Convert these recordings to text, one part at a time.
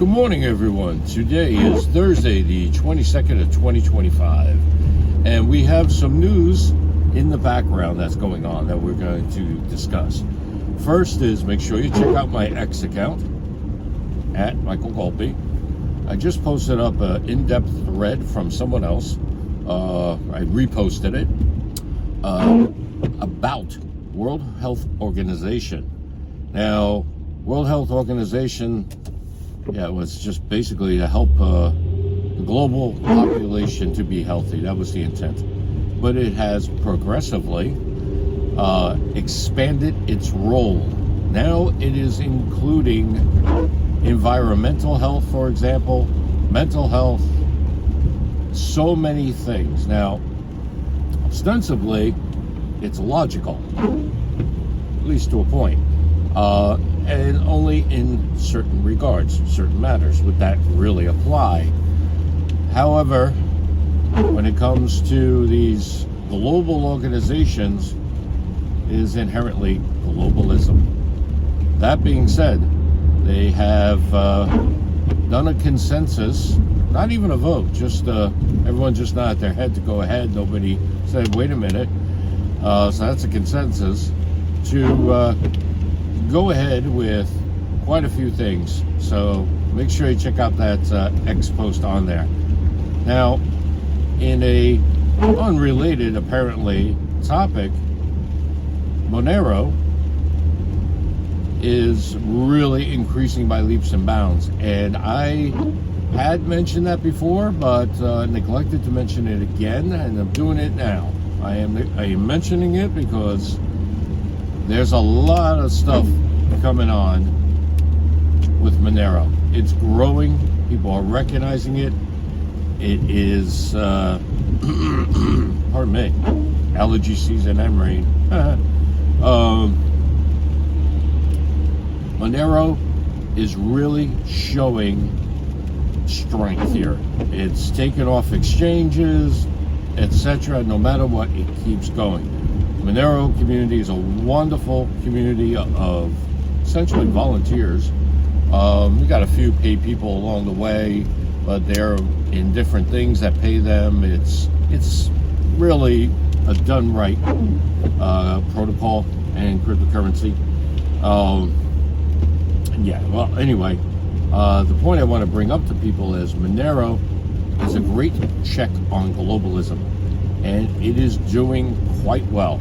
Good morning, everyone. Today is Thursday, the 22nd of 2025, and we have some news in the background that's going on that we're going to discuss. First is make sure you check out my X account at Michael Golpe. I just posted up an in-depth thread from someone else. I reposted it about World Health Organization. Now, World Health Organization, it was just basically to help the global population to be healthy. That was the intent. But it has progressively expanded its role. Now it is including environmental health, for example, mental health, so many things. Now, ostensibly, it's logical, at least to a point. And only in certain regards, certain matters would that really apply. However, when it comes to these global organizations, it is inherently globalism. That being said, they have done a consensus, not even a vote, just everyone just nodded their head to go ahead. Nobody said, wait a minute. So that's a consensus to go ahead with quite a few things. So make sure you check out that X post on there. Now, in a unrelated, apparently, topic, Monero is really increasing by leaps and bounds. And I had mentioned that before, but neglected to mention it again, and I'm doing it now. I am mentioning it because there's a lot of stuff coming on with Monero. It's growing. People are recognizing it. It is, pardon me, allergy season and rain. Monero is really showing strength here. It's taken off exchanges, etc. No matter what, it keeps going. Monero community is a wonderful community of essentially volunteers. We got a few paid people along the way, but they're in different things that pay them. It's really a done right protocol and cryptocurrency. Well, anyway, the point I want to bring up to people is Monero is a great check on globalism, and it is doing quite well.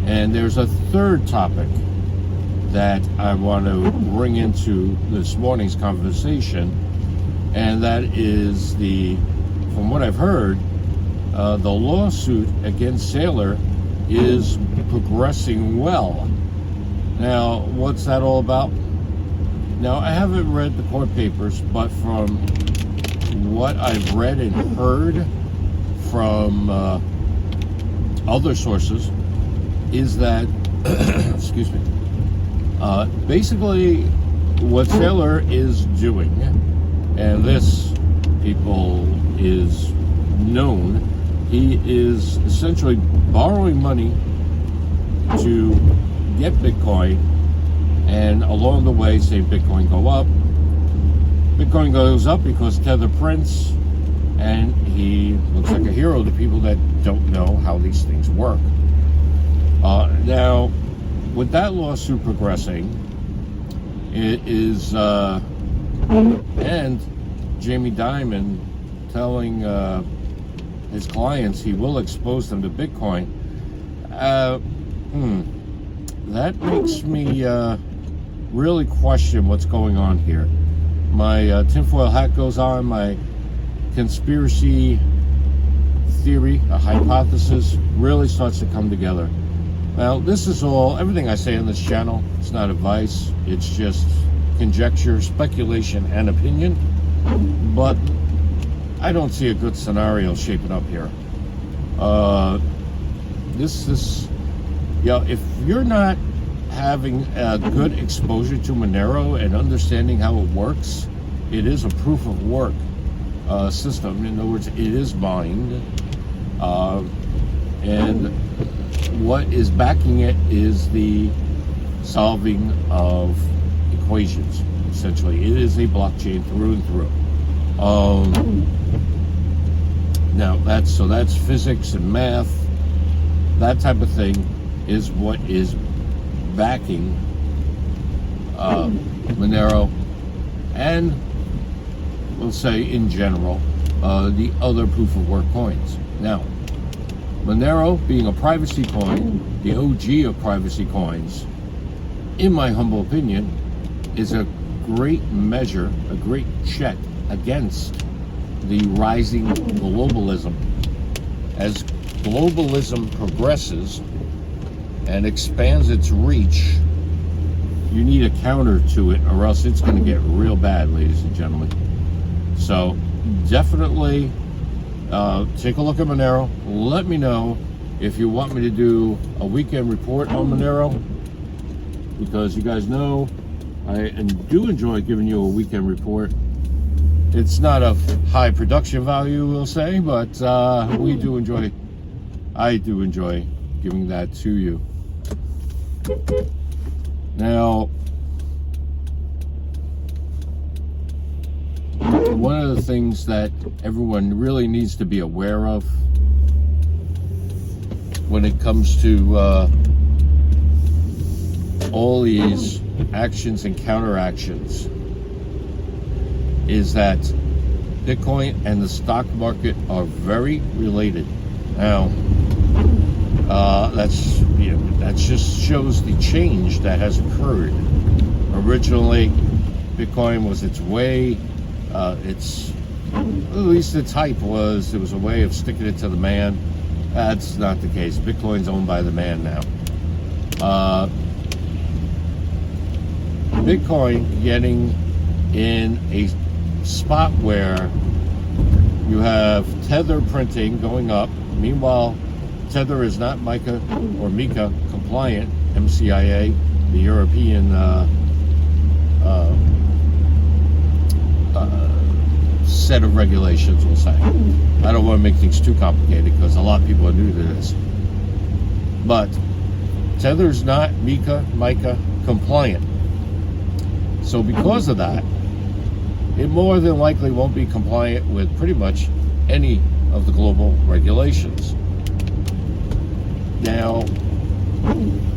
And there's a third topic that I want to bring into this morning's conversation, and that is from what I've heard, the lawsuit against Saylor is progressing well. Now, what's that all about? Now, I haven't read the court papers, but from what I've read and heard from other sources, is that, excuse me, basically what Saylor is doing, and this, people, is known, he is essentially borrowing money to get Bitcoin, and along the way, say Bitcoin go up. Bitcoin goes up because Tether prints, and he looks like a hero to people that don't know how these things work. Now, with that lawsuit progressing, it is, and Jamie Dimon telling his clients he will expose them to Bitcoin, that makes me really question what's going on here. My tinfoil hat goes on, my conspiracy theory, a hypothesis, really starts to come together. Now, this is everything I say on this channel, it's not advice, it's just conjecture, speculation, and opinion, but I don't see a good scenario shaping up here. If you're not having a good exposure to Monero and understanding how it works, it is a proof of work system. In other words, it is mined, and what is backing it is the solving of equations. essentially. It is a blockchain through and through. Now that's physics and math. That type of thing is what is backing Monero, and we'll say in general the other proof of work coins. Now, Monero, being a privacy coin, the OG of privacy coins, in my humble opinion, is a great measure, a great check against the rising globalism. As globalism progresses and expands its reach, you need a counter to it, or else it's going to get real bad, ladies and gentlemen. So definitely take a look at Monero. Let me know if you want me to do a weekend report on Monero, because you guys know I do enjoy giving you a weekend report. It's not of high production value, we'll say, but I do enjoy giving that to you. Now, one of the things that everyone really needs to be aware of when it comes to all these actions and counteractions is that Bitcoin and the stock market are very related. Now, that just shows the change that has occurred. Originally, Bitcoin was its way. At least its hype was it was a way of sticking it to the man. That's not the case. Bitcoin's owned by the man now. Bitcoin getting in a spot where you have Tether printing going up. Meanwhile, Tether is not MiCA or MiCA compliant, MCIA, the European set of regulations, we'll say. I don't want to make things too complicated because a lot of people are new to this. But Tether's not MiCA compliant. So because of that, it more than likely won't be compliant with pretty much any of the global regulations. Now,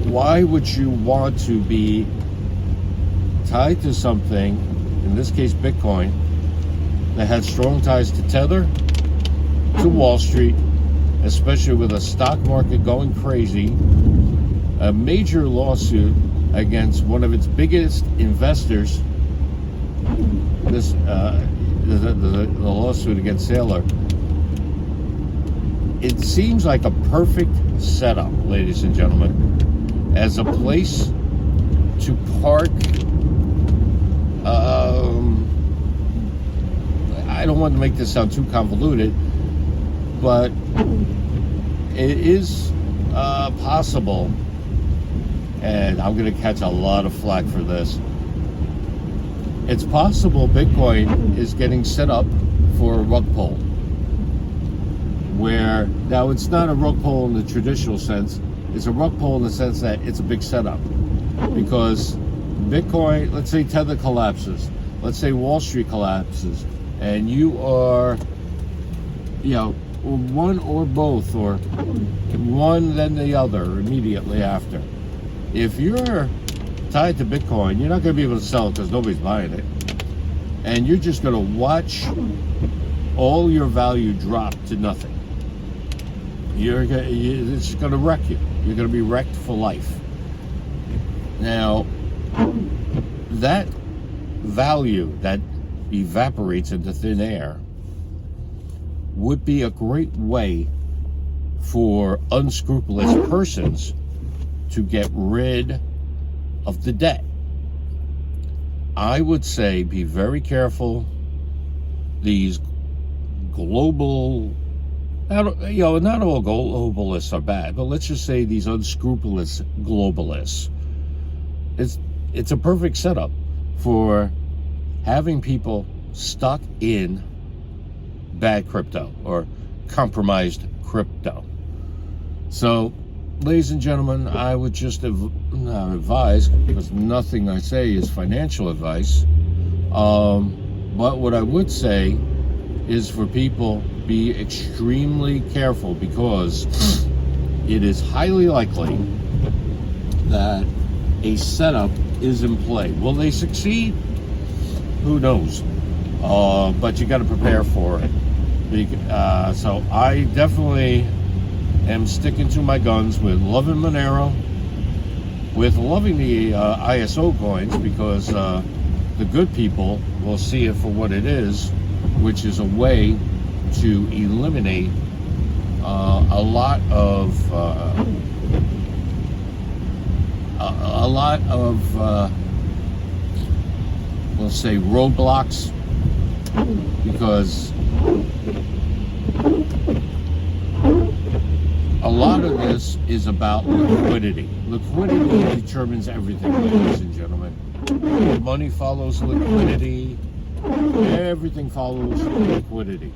why would you want to be tied to something, in this case Bitcoin, that has strong ties to Tether, to Wall Street, especially with a stock market going crazy, a major lawsuit against one of its biggest investors, the lawsuit against Saylor. It seems like a perfect setup, ladies and gentlemen, as a place to park. I don't want to make this sound too convoluted, but it is possible, and I'm going to catch a lot of flack for this. It's possible Bitcoin is getting set up for a rug pull, where now it's not a rug pull in the traditional sense. It's a rug pull in the sense that it's a big setup, because Bitcoin, let's say Tether collapses, let's say Wall Street collapses, and you are, one or both, or one then the other immediately after. If you're tied to Bitcoin, you're not going to be able to sell it because nobody's buying it, and you're just going to watch all your value drop to nothing. It's going to wreck you. You're going to be wrecked for life. Now, that value that evaporates into thin air would be a great way for unscrupulous persons to get rid of the debt. I would say be very careful. These global, not all globalists are bad, but let's just say these unscrupulous globalists. It's a perfect setup for having people stuck in bad crypto or compromised crypto. So, ladies and gentlemen, I would just not advise, because nothing I say is financial advice, But what I would say is for people, be extremely careful, because it is highly likely that a setup is in play. Will they succeed? Who knows? But you got to prepare for it. So I definitely am sticking to my guns with loving Monero, with loving the ISO coins, because the good people will see it for what it is, which is a way to eliminate a lot of we'll say roadblocks, because a lot of this is about liquidity. Liquidity determines everything, ladies and gentlemen. Money follows liquidity. Everything follows liquidity.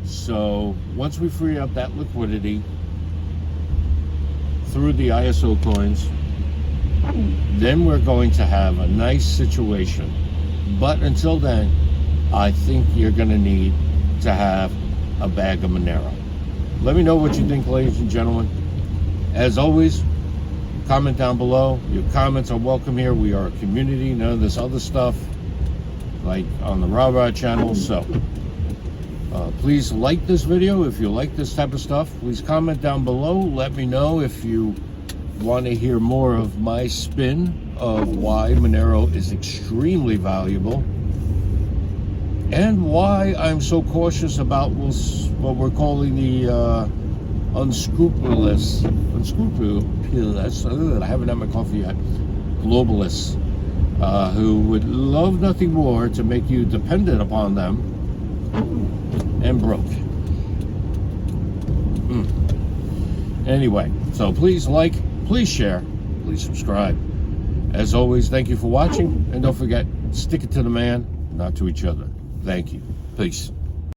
So once we free up that liquidity through the ISO coins, then we're going to have a nice situation. But until then, I think you're going to need to have a bag of Monero. Let me know what you think, ladies and gentlemen. As always, comment down below. Your comments are welcome here. We are a community, none of this other stuff like on the Rah channel. So please like this video if you like this type of stuff. Please comment down below. Let me know if you want to hear more of my spin of why Monero is extremely valuable, and why I'm so cautious about what we're calling the unscrupulous, I haven't had my coffee yet, globalists, who would love nothing more to make you dependent upon them and broke. Anyway, so please like, please share, please subscribe. As always, thank you for watching, and don't forget, stick it to the man, not to each other. Thank you. Peace.